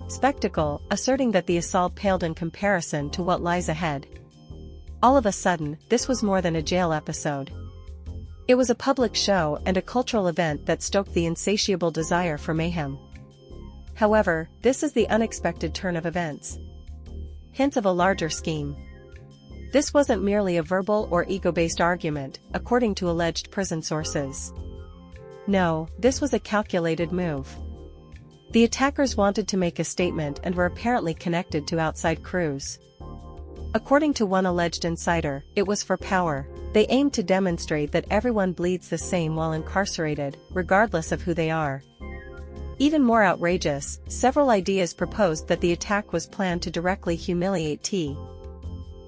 spectacle, asserting that the assault paled in comparison to what lies ahead. All of a sudden, this was more than a jail episode. It was a public show and a cultural event that stoked the insatiable desire for mayhem. However, this is the unexpected turn of events. Hints of a larger scheme. This wasn't merely a verbal or ego-based argument, according to alleged prison sources. No, this was a calculated move. The attackers wanted to make a statement and were apparently connected to outside crews. According to one alleged insider, it was for power. They aimed to demonstrate that everyone bleeds the same while incarcerated, regardless of who they are. Even more outrageous, several ideas proposed that the attack was planned to directly humiliate T.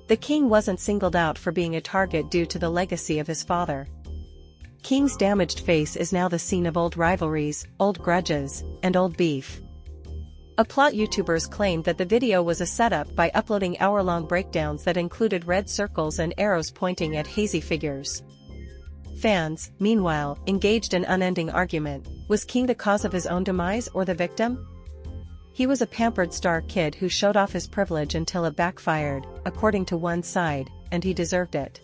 The king wasn't singled out for being a target due to the legacy of his father. King's damaged face is now the scene of old rivalries, old grudges, and old beef. A plot YouTubers claimed that the video was a setup by uploading hour-long breakdowns that included red circles and arrows pointing at hazy figures. Fans, meanwhile, engaged in unending argument. Was King the cause of his own demise or the victim? He was a pampered star kid who showed off his privilege until it backfired, according to one side, and he deserved it.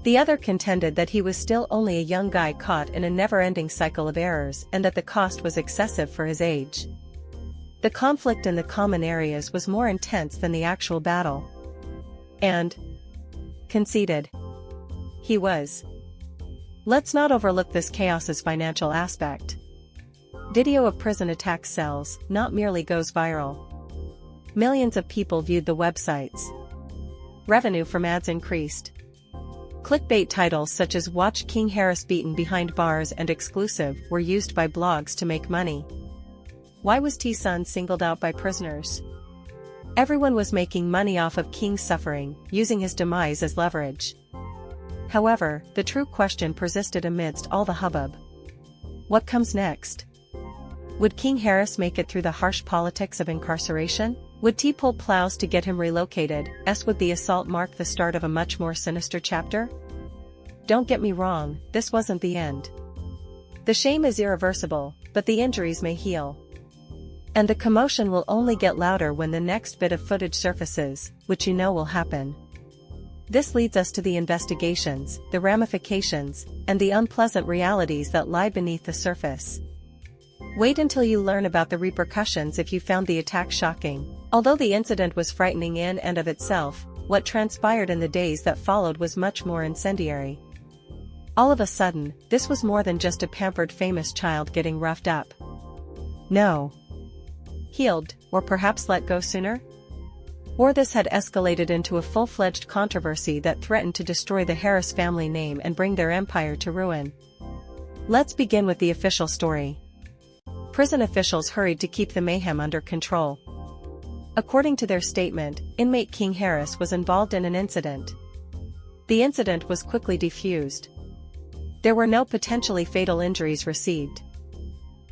The other contended that he was still only a young guy caught in a never-ending cycle of errors and that the cost was excessive for his age. The conflict in the common areas was more intense than the actual battle. And conceded. He was. Let's not overlook this chaos's financial aspect. Video of prison attack sells, not merely goes viral. Millions of people viewed the websites. Revenue from ads increased. Clickbait titles such as "Watch King Harris Beaten Behind Bars" and "Exclusive" were used by blogs to make money. Why was T's son singled out by prisoners? Everyone was making money off of King's suffering, using his demise as leverage. However, the true question persisted amidst all the hubbub. What comes next? Would King Harris make it through the harsh politics of incarceration? Would T pull plows to get him relocated? Would the assault mark the start of a much more sinister chapter? Don't get me wrong, this wasn't the end. The shame is irreversible, but the injuries may heal. And the commotion will only get louder when the next bit of footage surfaces, which you know will happen. This leads us to the investigations, the ramifications, and the unpleasant realities that lie beneath the surface. Wait until you learn about the repercussions if you found the attack shocking. Although the incident was frightening in and of itself, what transpired in the days that followed was much more incendiary. All of a sudden, this was more than just a pampered famous child getting roughed up. No. Healed, or perhaps let go sooner? Or this had escalated into a full-fledged controversy that threatened to destroy the Harris family name and bring their empire to ruin. Let's begin with the official story. Prison officials hurried to keep the mayhem under control. According to their statement, inmate King Harris was involved in an incident. The incident was quickly defused. There were no potentially fatal injuries received.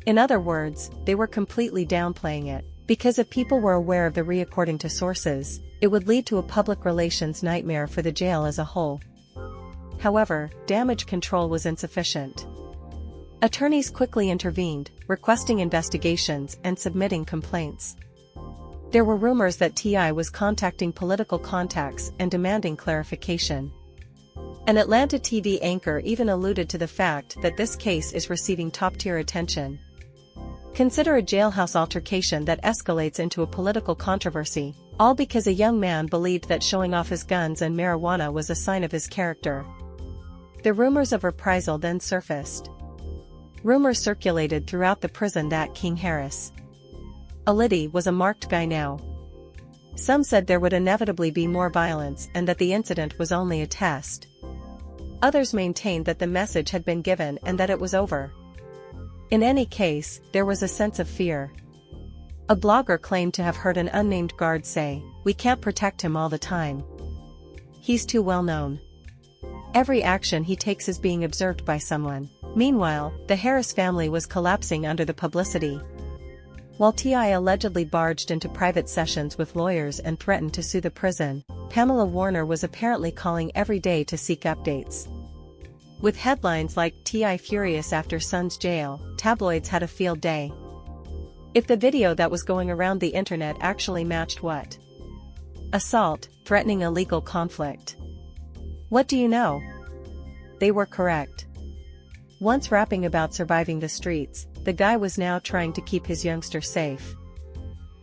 In other words, they were completely downplaying it, because if people were aware of the according to sources, it would lead to a public relations nightmare for the jail as a whole. However, damage control was insufficient. Attorneys quickly intervened, requesting investigations and submitting complaints. There were rumors that T.I. was contacting political contacts and demanding clarification. An Atlanta TV anchor even alluded to the fact that this case is receiving top-tier attention. Consider a jailhouse altercation that escalates into a political controversy, all because a young man believed that showing off his guns and marijuana was a sign of his character. The rumors of reprisal then surfaced. Rumors circulated throughout the prison that King Harris was a marked guy now. Some said there would inevitably be more violence and that the incident was only a test. Others maintained that the message had been given and that it was over. In any case, there was a sense of fear. A blogger claimed to have heard an unnamed guard say, "We can't protect him all the time. He's too well known. Every action he takes is being observed by someone." Meanwhile, the Harris family was collapsing under the publicity. While T.I. allegedly barged into private sessions with lawyers and threatened to sue the prison, Pamela Warner was apparently calling every day to seek updates. With headlines like "T.I. furious after son's jail," tabloids had a field day. If the video that was going around the internet actually matched what? Assault, threatening a legal conflict. What do you know? They were correct. Once rapping about surviving the streets, the guy was now trying to keep his youngster safe.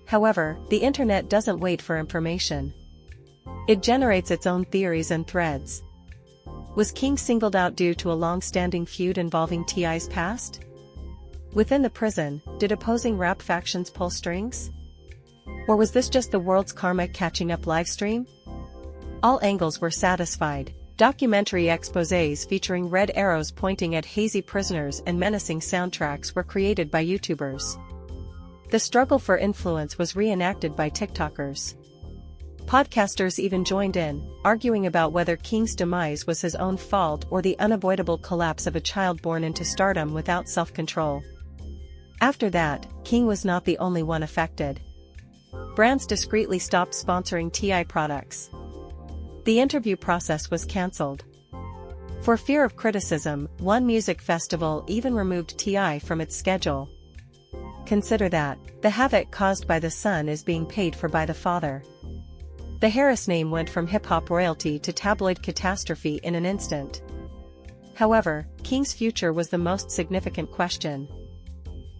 However, the internet doesn't wait for information. It generates its own theories and threads. Was King singled out due to a long-standing feud involving T.I.'s past? Within the prison, did opposing rap factions pull strings? Or was this just the world's karma catching up livestream? All angles were satisfied. Documentary exposés featuring red arrows pointing at hazy prisoners and menacing soundtracks were created by YouTubers. The struggle for influence was reenacted by TikTokers. Podcasters even joined in, arguing about whether King's demise was his own fault or the unavoidable collapse of a child born into stardom without self-control. After that, King was not the only one affected. Brands discreetly stopped sponsoring T.I. products. The interview process was cancelled. For fear of criticism, one music festival even removed T.I. from its schedule. Consider that, the havoc caused by the son is being paid for by the father. The Harris name went from hip-hop royalty to tabloid catastrophe in an instant. However, King's future was the most significant question.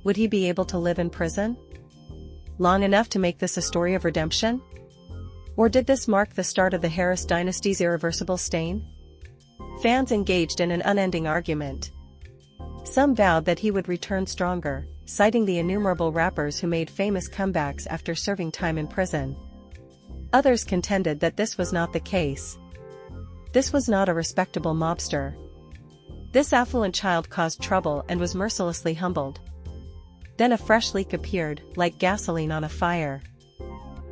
Would he be able to live in prison long enough to make this a story of redemption? Or did this mark the start of the Harris dynasty's irreversible stain? Fans engaged in an unending argument. Some vowed that he would return stronger, citing the innumerable rappers who made famous comebacks after serving time in prison. Others contended that this was not the case. This was not a respectable mobster. This affluent child caused trouble and was mercilessly humbled. Then a fresh leak appeared, like gasoline on a fire.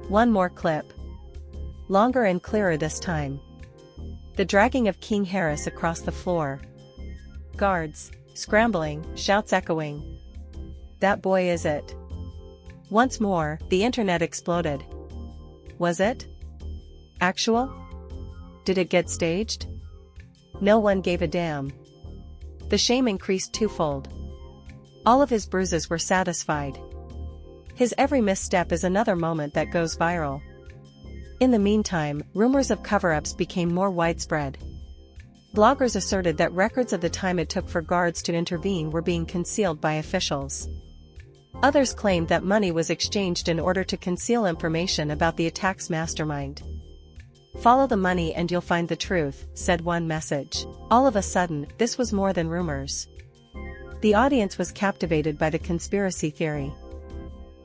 One more clip. Longer and clearer this time. The dragging of King Harris across the floor. Guards, scrambling, shouts echoing. That boy is it. Once more, the internet exploded. Was it actual? Did it get staged? No one gave a damn. The shame increased twofold. All of his bruises were satisfied. His every misstep is another moment that goes viral. In the meantime, rumors of cover-ups became more widespread. Bloggers asserted that records of the time it took for guards to intervene were being concealed by officials. Others claimed that money was exchanged in order to conceal information about the attack's mastermind. "Follow the money and you'll find the truth," said one message. All of a sudden, this was more than rumors. The audience was captivated by the conspiracy theory.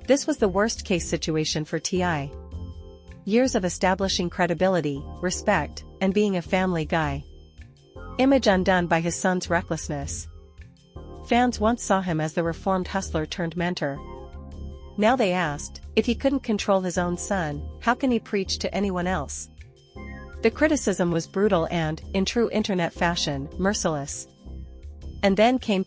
This was the worst-case situation for T.I. Years of establishing credibility, respect, and being a family guy. Image undone by his son's recklessness. Fans once saw him as the reformed hustler turned mentor. Now they asked, if he couldn't control his own son, how can he preach to anyone else? The criticism was brutal and, in true internet fashion, merciless. And then came